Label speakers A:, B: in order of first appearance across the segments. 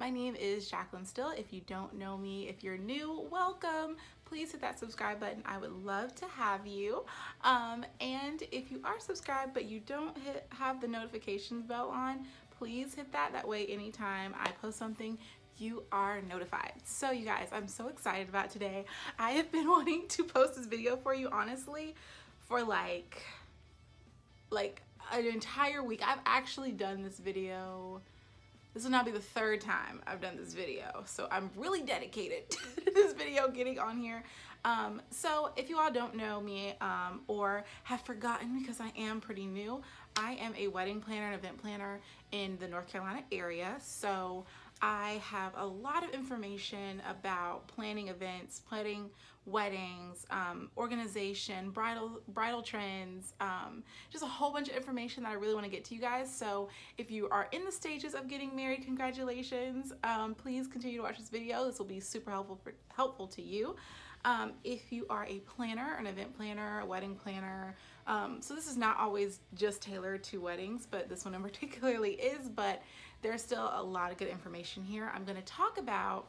A: My name is Jacqueline Still. If you don't know me, if you're new, welcome. Please hit that subscribe button. I would love to have you. And if you are subscribed but you don't have the notifications bell on, please hit that. That way anytime I post something, you are notified. So you guys, I'm so excited about today. I have been wanting to post this video for you, honestly, for like an entire week. I've actually done this video. This will now be the third time I've done this video, so I'm really dedicated to this video getting on here. So if you all don't know me or have forgotten, because I am pretty new, I am a wedding planner and event planner in the North Carolina area. So I have a lot of information about planning events, planning weddings, organization, bridal trends, just a whole bunch of information that I really want to get to you guys. So if you are in the stages of getting married, congratulations. Please continue to watch this video. This will be super helpful to you. If you are a planner, an event planner, a wedding planner, so this is not always just tailored to weddings, but this one in particularly is, but there's still a lot of good information here. I'm going to talk about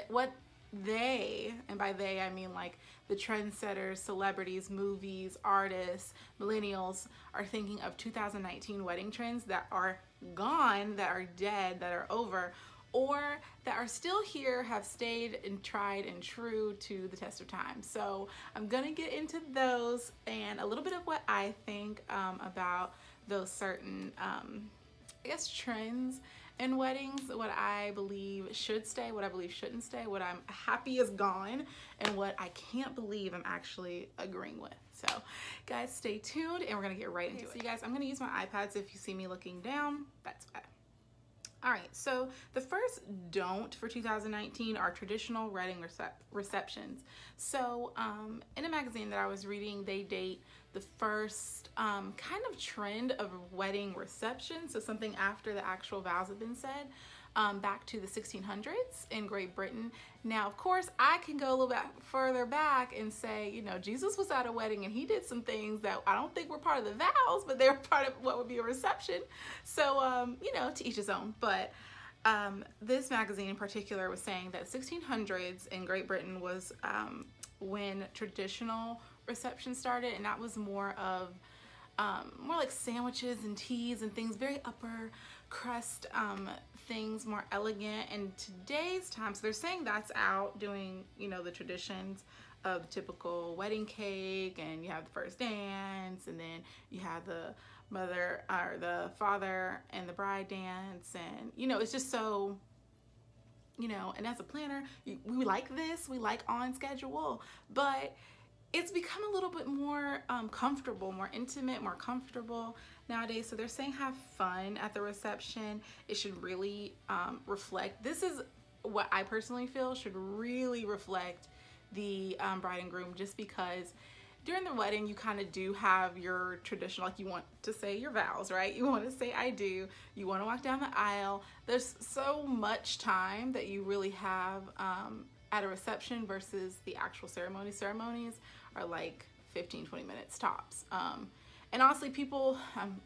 A: what they, and by they I mean like the trendsetters, celebrities, movies, artists, millennials, are thinking of 2019 wedding trends that are gone, that are dead, that are over, or that are still here, have stayed and tried and true to the test of time. So I'm gonna get into those and a little bit of what I think about those certain I guess trends in weddings, what I believe should stay, what I believe shouldn't stay, what I'm happy is gone, and what I can't believe I'm actually agreeing with. So guys, stay tuned and we're gonna get right into it. So you guys, I'm gonna use my iPad, so if you see me looking down, that's why. All right, so the first don't for 2019 are traditional wedding receptions. So in a magazine that I was reading, they date the first kind of trend of wedding reception, so something after the actual vows have been said, back to the 1600s in Great Britain. Now, of course, I can go a little bit further back and say, you know, Jesus was at a wedding and he did some things that I don't think were part of the vows, but they were part of what would be a reception. So, you know, to each his own. But this magazine in particular was saying that 1600s in Great Britain was when traditional reception started, and that was more of more like sandwiches and teas and things, very upper crust things, more elegant. And today's time, so they're saying that's out, doing, you know, the traditions of the typical wedding cake, and you have the first dance, and then you have the mother or the father and the bride dance, and you know, it's just so, you know, and as a planner, we like this, we like on schedule, but it's become a little bit more comfortable, more intimate, more comfortable nowadays. So they're saying have fun at the reception. It should really reflect, this is what I personally feel should really reflect the bride and groom, just because during the wedding you kind of do have your traditional, like you want to say your vows, right? You want to say I do, you want to walk down the aisle. There's so much time that you really have at a reception versus the actual ceremony. Ceremonies are like 15-20 minutes tops. And honestly, people,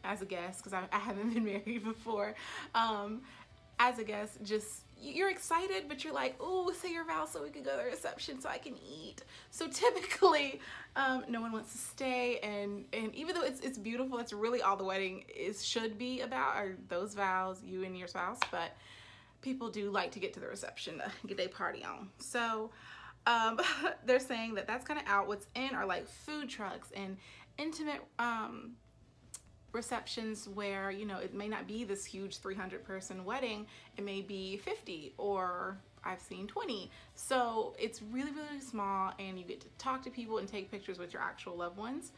A: as a guest, because I haven't been married before, as a guest, just you're excited, but you're like, oh, say your vows so we can go to the reception so I can eat. So typically, no one wants to stay, and even though it's beautiful, it's really all the wedding should be about are those vows, you and your spouse, but people do like to get to the reception to get their party on. So they're saying that that's kind of out. What's in are like food trucks and intimate receptions where, you know, it may not be this huge 300-person wedding. It may be 50, or I've seen 20. So it's really, really small, and you get to talk to people and take pictures with your actual loved ones.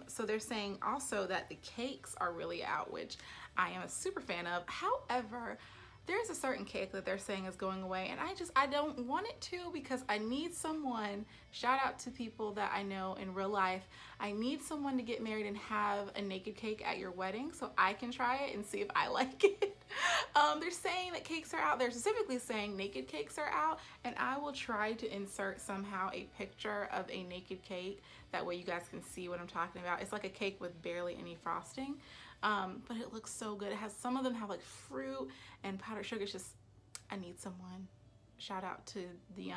A: So they're saying also that the cakes are really out, which I am a super fan of. However, there's a certain cake that they're saying is going away, and I don't want it to, because I need someone, shout out to people that I know in real life, I need someone to get married and have a naked cake at your wedding so I can try it and see if I like it. They're saying that cakes are out. They're specifically saying naked cakes are out, and I will try to insert somehow a picture of a naked cake. That way you guys can see what I'm talking about. It's like a cake with barely any frosting. But it looks so good. It has, some of them have like fruit and powdered sugar. It's just I need someone. Shout out to the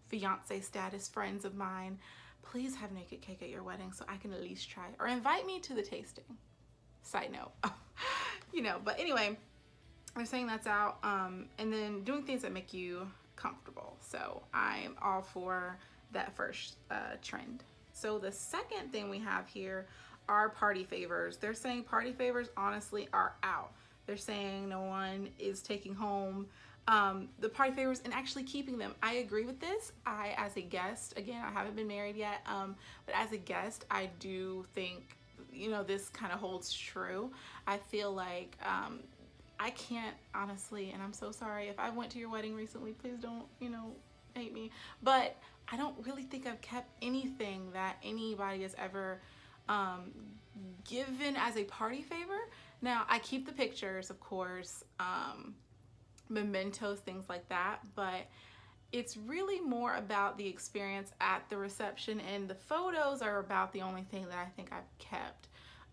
A: fiance status friends of mine. Please have naked cake at your wedding so I can at least try it. Or invite me to the tasting. Side note. You know, but anyway, they're saying that's out. And then doing things that make you comfortable. So I'm all for that first trend. So the second thing we have here are party favors. They're saying party favors honestly are out. They're saying no one is taking home the party favors and actually keeping them. I agree with this. I, as a guest, again, I haven't been married yet, but as a guest, I do think, you know, this kind of holds true. I feel like I can't honestly, and I'm so sorry if I went to your wedding recently, please don't, you know, hate me, but I don't really think I've kept anything that anybody has ever given as a party favor. Now, I keep the pictures, of course, mementos, things like that, but it's really more about the experience at the reception, and the photos are about the only thing that I think I've kept.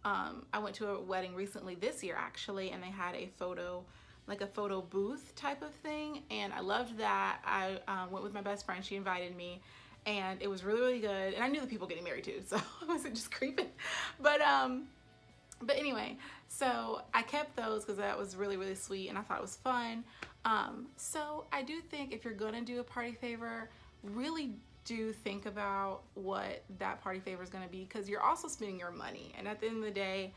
A: I went to a wedding recently this year actually, and they had a photo, like a photo booth type of thing, and I loved that. I went with my best friend, she invited me, and it was really, really good, and I knew the people getting married too, so I wasn't just creeping, but anyway, so I kept those because that was really, really sweet, and I thought it was fun. So I do think if you're gonna do a party favor, really do think about what that party favor is gonna be, because you're also spending your money, and at the end of the day,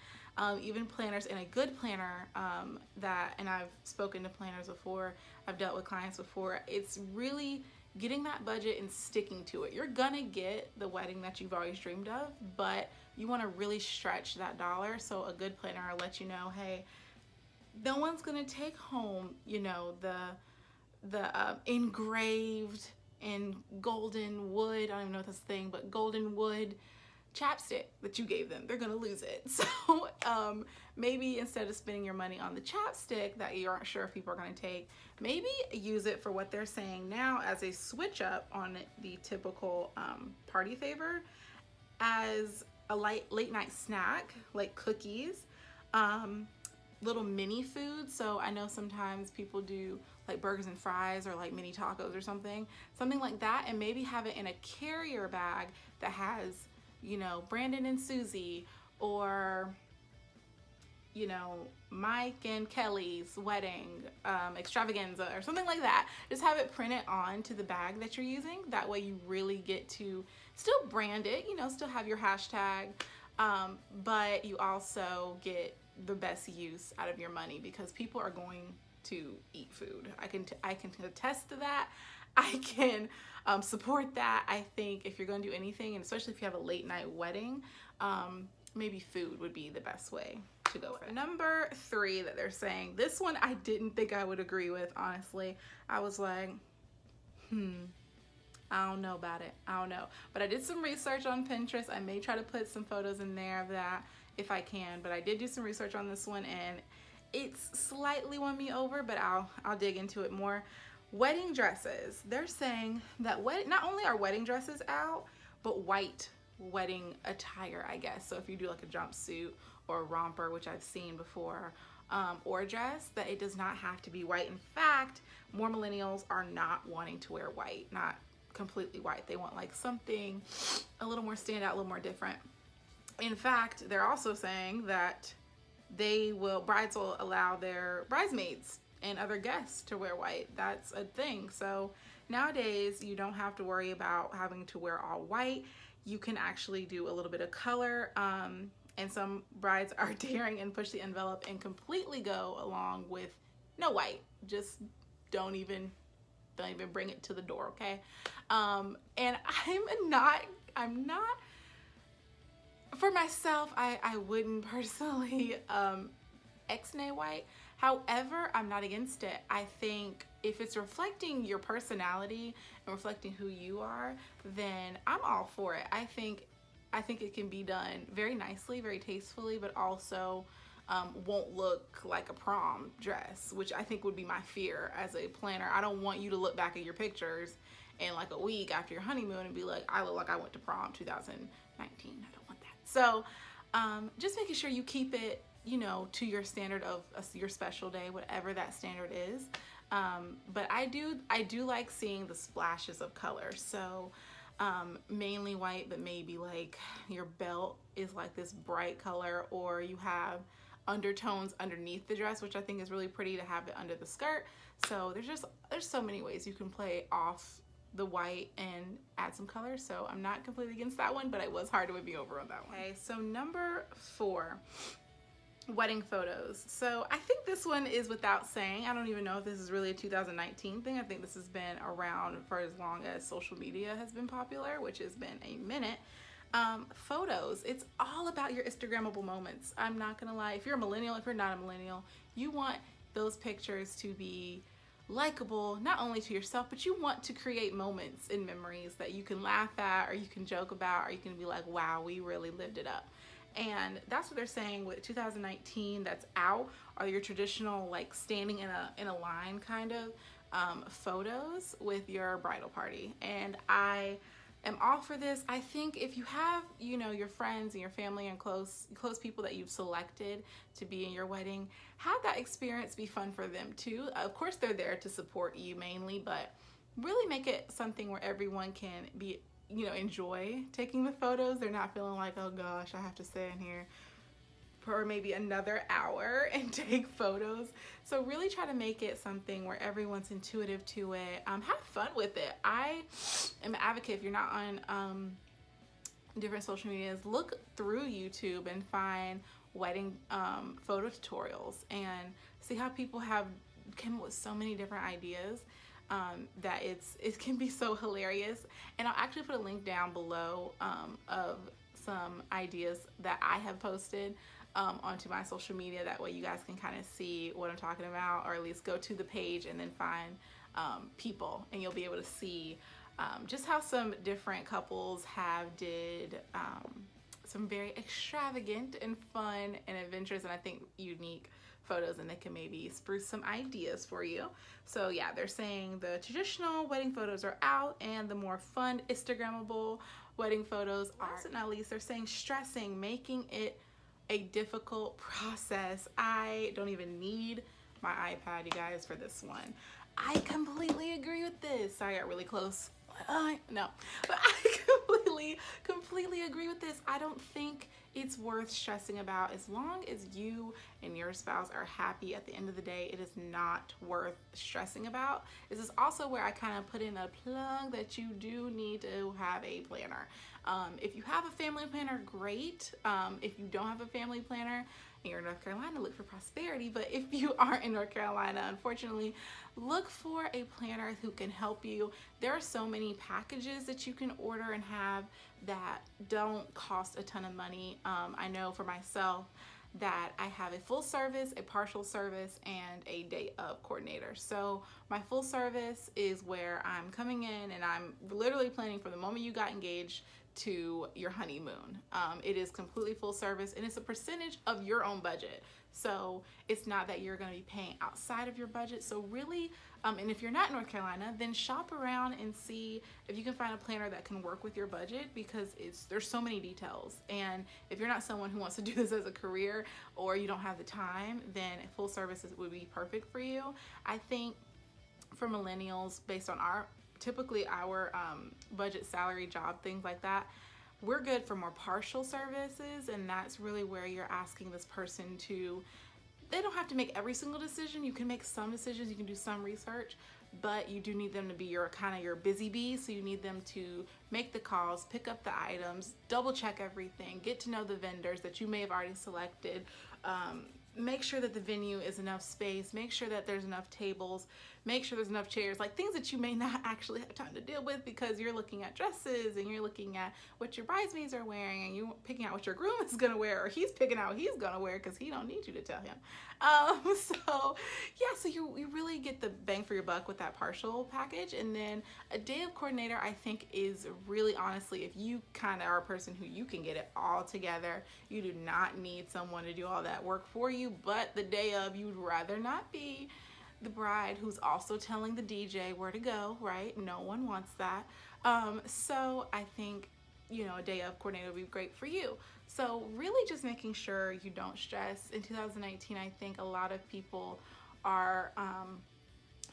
A: even planners, and a good planner and I've spoken to planners before, I've dealt with clients before, it's really getting that budget and sticking to it. You're gonna get the wedding that you've always dreamed of, but you want to really stretch that dollar. So a good planner will let you know, hey, no one's gonna take home, you know, the engraved in golden wood, I don't even know if that's a thing, but golden wood chapstick that you gave them. They're gonna lose it. So maybe instead of spending your money on the chapstick that you aren't sure if people are gonna take, maybe use it for what they're saying now as a switch up on the typical party favor, as a late night snack, like cookies, little mini foods. So I know sometimes people do like burgers and fries or like mini tacos or something like that, and maybe have it in a carrier bag that has, you know, Brandon and Susie, or, you know, Mike and Kelly's wedding extravaganza or something like that. Just have it printed on to the bag that you're using. That way you really get to still brand it, you know, still have your hashtag, but you also get the best use out of your money, because people are going to eat food. I can attest to that. I can support that. I think if you're going to do anything, and especially if you have a late night wedding, maybe food would be the best way to go with it. Number 3 that they're saying, this one I didn't think I would agree with, honestly. I was like, I don't know about it. I don't know. But I did some research on Pinterest. I may try to put some photos in there of that if I can, but I did do some research on this one, and it's slightly won me over, but I'll dig into it more. Wedding dresses. They're saying that not only are wedding dresses out, but white wedding attire, I guess. So if you do like a jumpsuit or a romper, which I've seen before, or a dress, that it does not have to be white. In fact, more millennials are not wanting to wear white, not completely white. They want like something a little more standout, a little more different. In fact, they're also saying that brides will allow their bridesmaids and other guests to wear white. That's a thing. So nowadays you don't have to worry about having to wear all white. You can actually do a little bit of color, and some brides are daring and push the envelope and completely go along with no white. Just don't even bring it to the door, okay? And I'm not for myself, I wouldn't personally ex-nay white. However, I'm not against it. I think if it's reflecting your personality and reflecting who you are, then I'm all for it. I think it can be done very nicely, very tastefully, but also won't look like a prom dress, which I think would be my fear as a planner. I don't want you to look back at your pictures in like a week after your honeymoon and be like, I look like I went to prom 2019. I don't want that. So just making sure you keep it, you know, to your standard of your special day, whatever that standard is. But I do like seeing the splashes of color. So mainly white, but maybe like your belt is like this bright color, or you have undertones underneath the dress, which I think is really pretty to have it under the skirt. So there's so many ways you can play off the white and add some color. So I'm not completely against that one, but it was hard to win me over on that one. Okay, so number 4, wedding photos. So I think this one is without saying. I don't even know if this is really a 2019 thing. I think this has been around for as long as social media has been popular, which has been a minute. Photos, it's all about your Instagrammable moments. I'm not gonna lie, if you're a millennial, if you're not a millennial, you want those pictures to be likable, not only to yourself, but you want to create moments and memories that you can laugh at, or you can joke about, or you can be like, wow, we really lived it up. And that's what they're saying with 2019 that's out, are your traditional like standing in a line kind of photos with your bridal party. And I am all for this. I think if you have, you know, your friends and your family and close people that you've selected to be in your wedding, have that experience be fun for them too. Of course they're there to support you mainly, but really make it something where everyone can be, you know, enjoy taking the photos. They're not feeling like, oh gosh, I have to stay in here for maybe another hour and take photos. So really try to make it something where everyone's intuitive to it. Have fun with it. I am an advocate, if you're not on different social medias, look through YouTube and find wedding photo tutorials and see how people have come up with so many different ideas. That it can be so hilarious. And I'll actually put a link down below of some ideas that I have posted onto my social media. That way you guys can kind of see what I'm talking about, or at least go to the page and then find people, and you'll be able to see just how some different couples have did some very extravagant and fun and adventurous, and I think unique photos, and they can maybe spruce some ideas for you. So yeah, they're saying the traditional wedding photos are out and the more fun Instagrammable wedding photos are. Last but not least, they're saying stressing, making it a difficult process. I don't even need my iPad, you guys, for this one. I completely agree with this. Sorry, I got really close. No, but I completely agree with this. I don't think it's worth stressing about. As long as you and your spouse are happy at the end of the day, it is not worth stressing about. This is also where I kind of put in a plug that you do need to have a planner. If you have a family planner, great. If you don't have a family planner and you're in North Carolina, look for Prosperity. But if you aren't in North Carolina, unfortunately, look for a planner who can help you. There are so many packages that you can order and have that don't cost a ton of money. I know for myself that I have a full service, a partial service, and a day of coordinator. So my full service is where I'm coming in and I'm literally planning from the moment you got engaged to your honeymoon. It is completely full service, and it's a percentage of your own budget. So it's not that you're going to be paying outside of your budget. So really, and if you're not in North Carolina, then shop around and see if you can find a planner that can work with your budget, because there's so many details. And if you're not someone who wants to do this as a career, or you don't have the time, then full services would be perfect for you. I think for millennials, based on typically our budget, salary, job, things like that, we're good for more partial services, and that's really where you're asking this person to, they don't have to make every single decision. You can make some decisions, you can do some research, but you do need them to be your kind of your busy bee. So you need them to make the calls, pick up the items, double check everything, get to know the vendors that you may have already selected, make sure that the venue is enough space, make sure that there's enough tables, make sure there's enough chairs, like things that you may not actually have time to deal with because you're looking at dresses and you're looking at what your bridesmaids are wearing and you're picking out what your groom is gonna wear, or he's picking out what he's gonna wear because he don't need you to tell him. So yeah, so you really get the bang for your buck with that partial package. And then a day of coordinator, I think, is really, honestly, if you kind of are a person who you can get it all together, you do not need someone to do all that work for you. But the day of, you'd rather not be the bride who's also telling the DJ where to go, right? No one wants that. So I think, you know, a day of coordinator would be great for you. So really just making sure you don't stress. In 2019, I think a lot of people are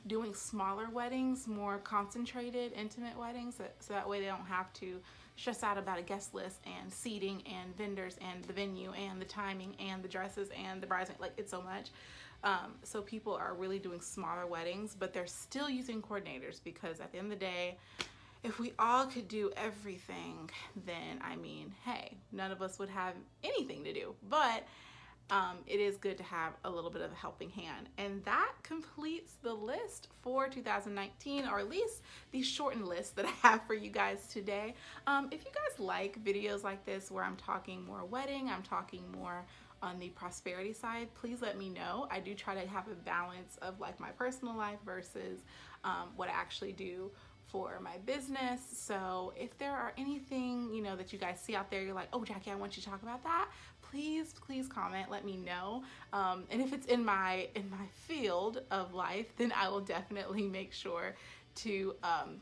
A: doing smaller weddings, more concentrated, intimate weddings, so that way they don't have to stress out about a guest list and seating and vendors and the venue and the timing and the dresses and the bridesmaid. Like, it's so much. So people are really doing smaller weddings, but they're still using coordinators, because at the end of the day, if we all could do everything, then I mean, hey, none of us would have anything to do. But it is good to have a little bit of a helping hand. And that completes the list for 2019, or at least the shortened list that I have for you guys today. If you guys like videos like this where I'm talking more wedding, I'm talking more on the prosperity side, please let me know. I do try to have a balance of like my personal life versus what I actually do for my business. So if there are anything, you know, that you guys see out there, you're like, oh, Jackie, I want you to talk about that, please comment, let me know. And if it's in my field of life, then I will definitely make sure to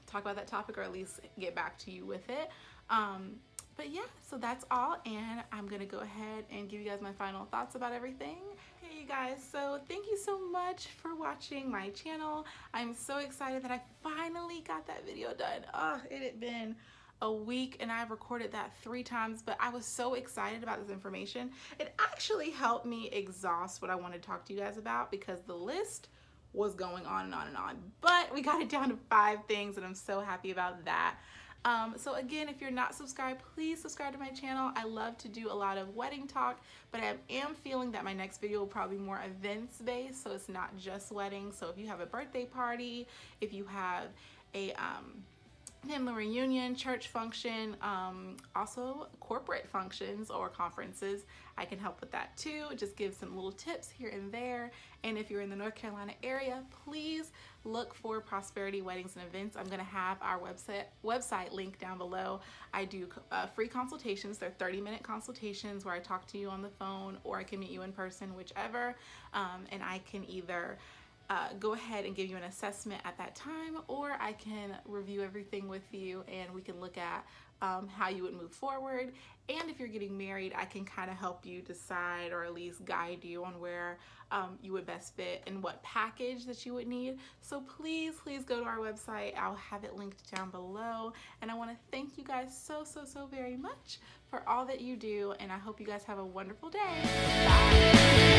A: talk about that topic, or at least get back to you with it. But yeah, so that's all, and I'm gonna go ahead and give you guys my final thoughts about everything. Hey you guys, so thank you so much for watching my channel. I'm so excited that I finally got that video done. It had been a week and I've recorded that 3 times, but I was so excited about this information. It actually helped me exhaust what I wanted to talk to you guys about, because the list was going on and on and on, but we got it down to 5 things, and I'm so happy about that. So again, if you're not subscribed, please subscribe to my channel. I love to do a lot of wedding talk, but I am feeling that my next video will probably be more events based, so it's not just weddings. So if you have a birthday party, if you have a family reunion, church function, also corporate functions or conferences, I can help with that too. Just give some little tips here and there. And if you're in the North Carolina area, please look for Prosperity Weddings and Events. I'm gonna have our website link down below. I do free consultations. They're 30-minute consultations where I talk to you on the phone, or I can meet you in person, whichever. And I can either go ahead and give you an assessment at that time, or I can review everything with you and we can look at how you would move forward. And if you're getting married, I can kind of help you decide, or at least guide you on where you would best fit and what package that you would need. So please go to our website. I'll have it linked down below. And I want to thank you guys so very much for all that you do, and I hope you guys have a wonderful day. Bye.